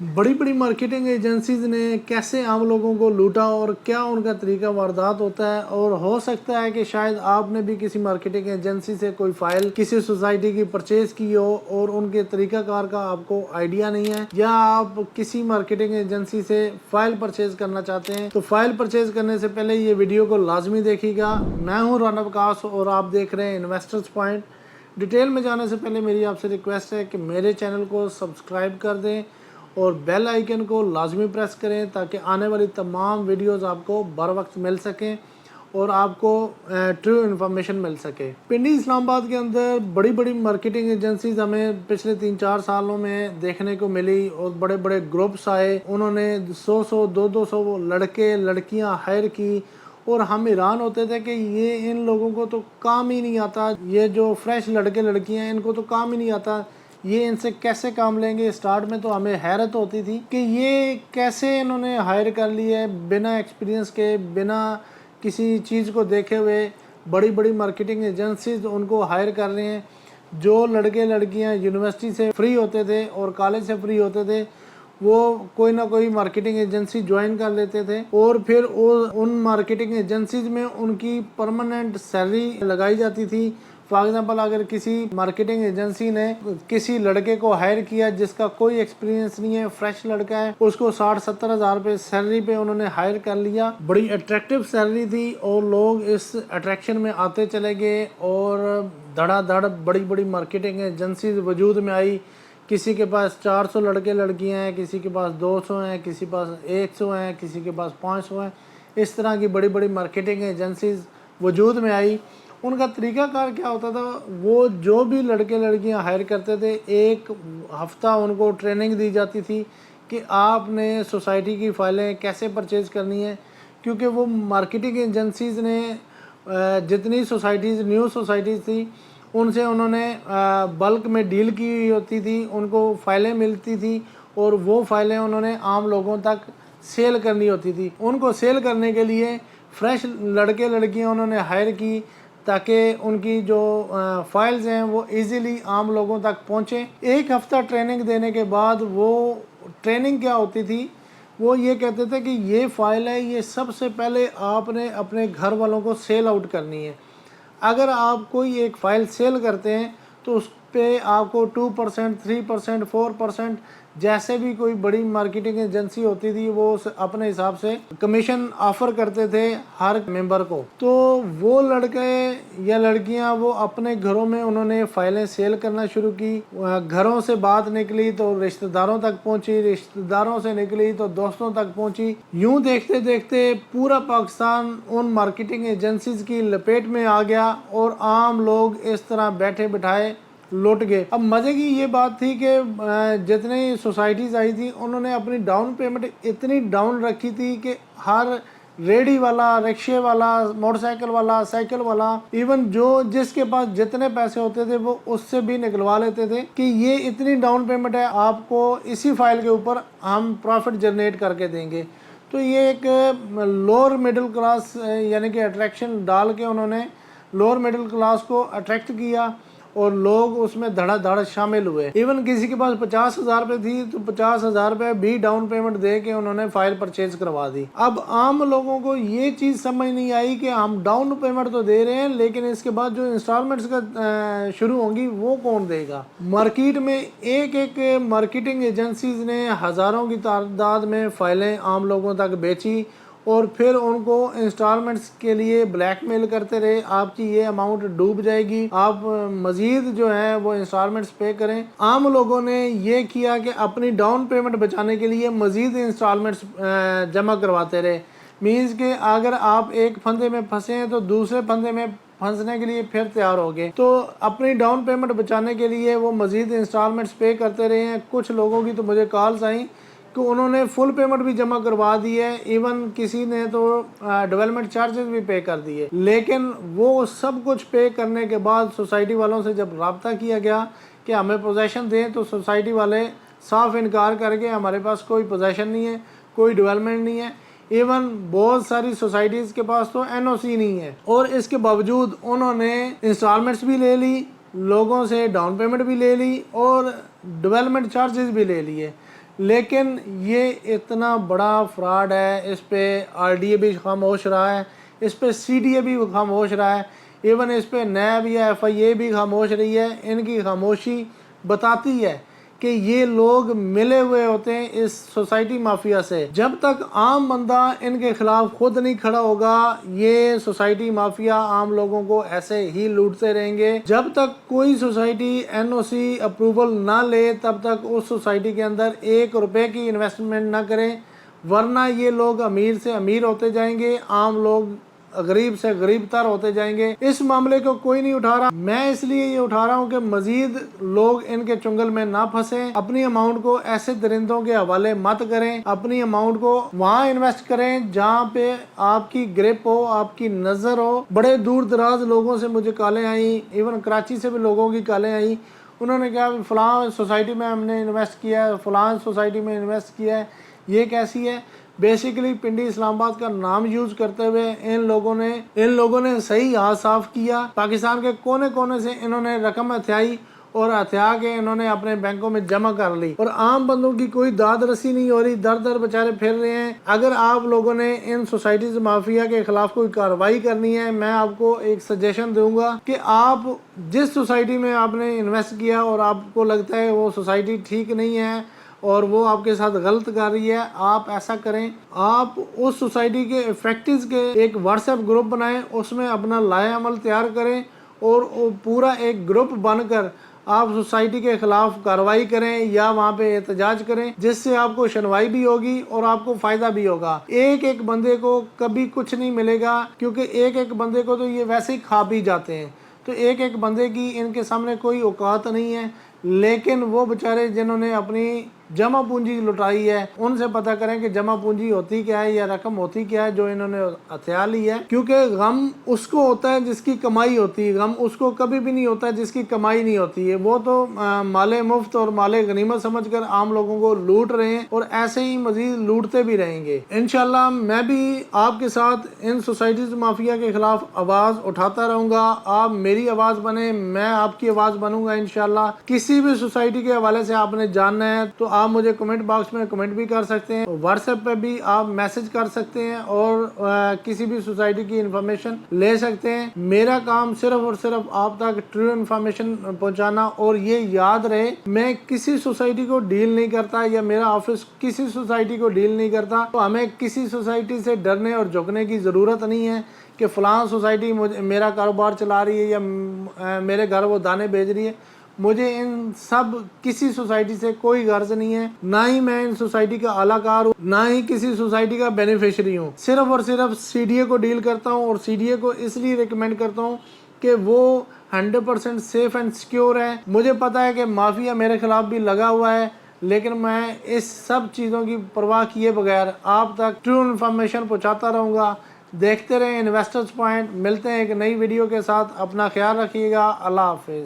बड़ी बड़ी marketing agencies ने कैसे आम लोगों को लूटा और क्या उनका तरीका वारदात होता है। और हो सकता है कि शायद आपने भी किसी मार्केटिंग एजेंसी से कोई फाइल किसी सोसाइटी की परचेज की हो और उनके तरीकाकार का आपको आइडिया नहीं है, या आप किसी मार्केटिंग एजेंसी से फाइल परचेज करना चाहते हैं। तो फाइल परचेज करने से पहले ये वीडियो को लाजमी देखिएगा। मैं हूँ राना विकास और आप देख रहे हैं इन्वेस्टर्स पॉइंट। डिटेल में जाने से पहले मेरी आपसे रिक्वेस्ट है कि मेरे चैनल को सब्सक्राइब कर दें और बेल आइकन को लाजमी प्रेस करें ताकि आने वाली तमाम वीडियोस आपको बर वक्त मिल सकें और आपको ट्रू इन्फॉर्मेशन मिल सके। पिंडी इस्लामाबाद के अंदर बड़ी बड़ी मार्केटिंग एजेंसीज हमें पिछले 3-4 सालों में देखने को मिली और बड़े बड़े ग्रुप्स आए, उन्होंने 100 200 लड़के लड़कियां हायर की और हम हैरान होते थे कि ये इन लोगों को तो काम ही नहीं आता, ये जो फ्रेश लड़के लड़कियां हैं इनको तो काम ही नहीं आता, ये इनसे कैसे काम लेंगे। स्टार्ट में तो हमें हैरत होती थी कि ये कैसे इन्होंने हायर कर लिया है बिना एक्सपीरियंस के, बिना किसी चीज़ को देखे हुए। बड़ी बड़ी मार्केटिंग एजेंसीज उनको हायर कर रहे हैं। जो लड़के लड़कियां यूनिवर्सिटी से फ्री होते थे और कॉलेज से फ्री होते थे वो कोई ना कोई मार्केटिंग एजेंसी ज्वाइन कर लेते थे और फिर उन मार्केटिंग एजेंसीज में उनकी परमानेंट सैलरी लगाई जाती थी। फॉर एग्जाम्पल, अगर किसी मार्केटिंग एजेंसी ने किसी लड़के को हायर किया जिसका कोई एक्सपीरियंस नहीं है, फ्रेश लड़का है, उसको 60-70 हज़ार रुपये सैलरी पे उन्होंने हायर कर लिया। बड़ी अट्रैक्टिव सैलरी थी और लोग इस अट्रैक्शन में आते चले गए और धड़ाधड़ बड़ी बड़ी मार्केटिंग एजेंसी वजूद में आई। किसी के पास 400 लड़के लड़कियां हैं, किसी के पास 200 हैं, किसी के पास 100 हैं, किसी के पास 500 हैं। इस तरह की बड़ी बड़ी मार्केटिंग एजेंसीज वजूद में आई। उनका तरीकाकार क्या होता था, वो जो भी लड़के लड़कियां हायर करते थे एक हफ्ता उनको ट्रेनिंग दी जाती थी कि आपने सोसाइटी की फ़ाइलें कैसे परचेज़ करनी है। क्योंकि वो मार्केटिंग एजेंसीज़ ने जितनी सोसाइटीज़ न्यू सोसाइटीज़ थी उनसे उन्होंने बल्क में डील की हुई होती थी, उनको फ़ाइलें मिलती थी और वो फ़ाइलें उन्होंने आम लोगों तक सेल करनी होती थी। उनको सेल करने के लिए फ्रेश लड़के लड़कियां उन्होंने हायर की ताकि उनकी जो फाइल्स हैं वो इजीली आम लोगों तक पहुँचें। एक हफ़्ता ट्रेनिंग देने के बाद वो ट्रेनिंग क्या होती थी, वो ये कहते थे कि ये फ़ाइल है, ये सबसे पहले आपने अपने घर वालों को सेल आउट करनी है। अगर आप कोई एक फ़ाइल सेल करते हैं तो उस पे आपको 2%, 3%, 4% जैसे भी कोई बड़ी मार्केटिंग एजेंसी होती थी वो अपने हिसाब से कमीशन ऑफर करते थे हर मेंबर को। तो वो लड़के या लड़कियां वो अपने घरों में उन्होंने फाइलें सेल करना शुरू की। घरों से बात निकली तो रिश्तेदारों तक पहुंची, रिश्तेदारों से निकली तो दोस्तों तक पहुंची। यूं देखते देखते पूरा पाकिस्तान उन मार्केटिंग एजेंसीज की लपेट में आ गया और आम लोग इस तरह बैठे बिठाए लुट गए। अब मज़े की ये बात थी कि जितनी सोसाइटीज़ आई थी उन्होंने अपनी डाउन पेमेंट इतनी डाउन रखी थी कि हर रेडी वाला, रिक्शे वाला, मोटरसाइकिल वाला, साइकिल वाला, इवन जो जिसके पास जितने पैसे होते थे वो उससे भी निकलवा लेते थे कि ये इतनी डाउन पेमेंट है, आपको इसी फाइल के ऊपर हम प्रॉफिट जनरेट करके देंगे। तो ये एक लोअर मिडिल क्लास यानी कि अट्रैक्शन डाल के उन्होंने लोअर मिडिल क्लास को अट्रैक्ट किया और लोग उसमें धड़ाधड़ शामिल हुए। इवन किसी के पास 50 हज़ार रुपये थी तो 50 हज़ार रुपये भी डाउन पेमेंट दे के उन्होंने फाइल परचेज करवा दी। अब आम लोगों को ये चीज़ समझ नहीं आई कि हम डाउन पेमेंट तो दे रहे हैं लेकिन इसके बाद जो इंस्टॉलमेंट्स का शुरू होंगी वो कौन देगा। मार्केट में एक एक मार्केटिंग एजेंसीज ने हज़ारों की तादाद में फाइलें आम लोगों तक बेची और फिर उनको इंस्टॉलमेंट्स के लिए ब्लैकमेल करते रहे, आपकी ये अमाउंट डूब जाएगी, आप मज़ीद जो है वो इंस्टॉलमेंट्स पे करें। आम लोगों ने ये किया कि अपनी डाउन पेमेंट बचाने के लिए मज़ीद इंस्टॉलमेंट्स जमा करवाते रहे। मीन्स कि अगर आप एक फंदे में फंसे हैं तो दूसरे फंदे में फंसने के लिए फिर तैयार हो गए। तो अपनी डाउन पेमेंट बचाने के लिए वो मज़ीद इंस्टॉलमेंट्स पे करते रहे हैं। कुछ लोगों की तो मुझे कॉल्स आई कि उन्होंने फुल पेमेंट भी जमा करवा दी है, इवन किसी ने तो डेवलपमेंट चार्जेस भी पे कर दिए। लेकिन वो सब कुछ पे करने के बाद सोसाइटी वालों से जब रब्ता किया गया कि हमें पोजेसन दें तो सोसाइटी वाले साफ इनकार करके हमारे पास कोई पोजेसन नहीं है, कोई डेवलपमेंट नहीं है। इवन बहुत सारी सोसाइटीज़ के पास तो एनओसी नहीं है और इसके बावजूद उन्होंने इंस्टॉलमेंट्स भी ले ली, लोगों से डाउन पेमेंट भी ले ली और डेवलपमेंट चार्जेस भी ले लिए। لیکن یہ اتنا بڑا فراڈ ہے، اس پہ RDA بھی خاموش رہا ہے، اس پہ CDA بھی خاموش رہا ہے، ایون اس پہ نیب یا FIA بھی خاموش رہی ہے۔ ان کی خاموشی بتاتی ہے کہ یہ لوگ ملے ہوئے ہوتے ہیں اس سوسائٹی مافیا سے۔ جب تک عام بندہ ان کے خلاف خود نہیں کھڑا ہوگا، یہ سوسائٹی مافیا عام لوگوں کو ایسے ہی لوٹتے رہیں گے۔ جب تک کوئی سوسائٹی NOC اپروول نہ لے تب تک اس سوسائٹی کے اندر 1 روپے کی انویسٹمنٹ نہ کریں، ورنہ یہ لوگ امیر سے امیر ہوتے جائیں گے، عام لوگ غریب سے غریب تر ہوتے جائیں گے۔ اس معاملے کو کوئی نہیں اٹھا رہا، میں اس لیے یہ اٹھا رہا ہوں کہ مزید لوگ ان کے چنگل میں نہ پھنسیں، اپنی اماؤنٹ کو ایسے درندوں کے حوالے مت کریں، اپنی اماؤنٹ کو وہاں انویسٹ کریں جہاں پہ آپ کی گرپ ہو، آپ کی نظر ہو۔ بڑے دور دراز لوگوں سے مجھے کالیں آئیں، ایون کراچی سے بھی لوگوں کی کالیں آئیں، انہوں نے کہا فلاں سوسائٹی میں ہم نے انویسٹ کیا ہے، فلاں سوسائٹی میں انویسٹ کیا ہے، یہ کیسی ہے؟ بیسیکلی پنڈی اسلام آباد کا نام یوز کرتے ہوئے ان لوگوں نے صحیح ہاتھ صاف کیا، پاکستان کے کونے کونے سے انہوں نے رقم ہتھیائی اور ہتھیا کے انہوں نے اپنے بینکوں میں جمع کر لی، اور عام بندوں کی کوئی داد رسی نہیں ہو رہی، در در بےچارے پھر رہے ہیں۔ اگر آپ لوگوں نے ان سوسائٹیز مافیا کے خلاف کوئی کارروائی کرنی ہے، میں آپ کو ایک سجیشن دوں گا کہ آپ جس سوسائٹی میں آپ نے انویسٹ کیا اور آپ کو لگتا ہے وہ سوسائٹی ٹھیک نہیں ہے اور وہ آپ کے ساتھ غلط کر رہی ہے، آپ ایسا کریں، آپ اس سوسائٹی کے افیکٹز کے ایک واٹس ایپ گروپ بنائیں، اس میں اپنا لائحہ عمل تیار کریں اور پورا ایک گروپ بن کر آپ سوسائٹی کے خلاف کارروائی کریں یا وہاں پہ احتجاج کریں، جس سے آپ کو شنوائی بھی ہوگی اور آپ کو فائدہ بھی ہوگا۔ ایک بندے کو کبھی کچھ نہیں ملے گا، کیونکہ ایک بندے کو تو یہ ویسے ہی کھا بھی جاتے ہیں، تو ایک بندے کی ان کے سامنے کوئی اوقات نہیں ہے۔ لیکن وہ بچارے جنہوں نے اپنی جمع پونجی لٹائی ہے، ان سے پتہ کریں کہ جمع پونجی ہوتی کیا ہے یا رقم ہوتی کیا ہے جو انہوں نے ہتھیا لی ہے، کیونکہ غم اس کو ہوتا ہے جس کی کمائی ہوتی ہے، غم اس کو کبھی بھی نہیں ہوتا جس کی کمائی نہیں ہوتی ہے۔ وہ تو مال مفت اور مال غنیمت سمجھ کر عام لوگوں کو لوٹ رہے ہیں اور ایسے ہی مزید لوٹتے بھی رہیں گے۔ انشاءاللہ میں بھی آپ کے ساتھ ان سوسائٹیز مافیا کے خلاف آواز اٹھاتا رہوں گا، آپ میری آواز بنیں، میں آپ کی آواز بنوں گا انشاءاللہ۔ کسی بھی سوسائٹی کے حوالے سے آپ نے جاننا ہے تو آپ مجھے کمنٹ باکس میں کمنٹ بھی کر سکتے ہیں، واٹس ایپ پہ بھی آپ میسج کر سکتے ہیں اور کسی بھی سوسائٹی کی انفارمیشن لے سکتے ہیں۔ میرا کام صرف اور صرف آپ تک ٹرو انفارمیشن پہنچانا، اور یہ یاد رہے میں کسی سوسائٹی کو ڈیل نہیں کرتا یا میرا آفس کسی سوسائٹی کو ڈیل نہیں کرتا، تو ہمیں کسی سوسائٹی سے ڈرنے اور جھکنے کی ضرورت نہیں ہے کہ فلاں سوسائٹی میرا کاروبار چلا رہی ہے یا میرے گھر وہ دانے بھیج رہی ہے۔ مجھے ان سب کسی سوسائٹی سے کوئی غرض نہیں ہے، نہ ہی میں ان سوسائٹی کا اعلی کار ہوں، نہ ہی کسی سوسائٹی کا بینیفیشری ہوں۔ صرف اور صرف CDA کو ڈیل کرتا ہوں، اور CDA کو اس لیے ریکمینڈ کرتا ہوں کہ وہ 100% سیف اینڈ سیکیور ہے۔ مجھے پتا ہے کہ مافیا میرے خلاف بھی لگا ہوا ہے، لیکن میں اس سب چیزوں کی پرواہ کیے بغیر آپ تک ٹرو انفارمیشن پہنچاتا رہوں گا۔ دیکھتے رہیں انویسٹرز پوائنٹ، ملتے ہیں ایک نئی ویڈیو کے ساتھ، اپنا خیال رکھیے گا، اللہ حافظ۔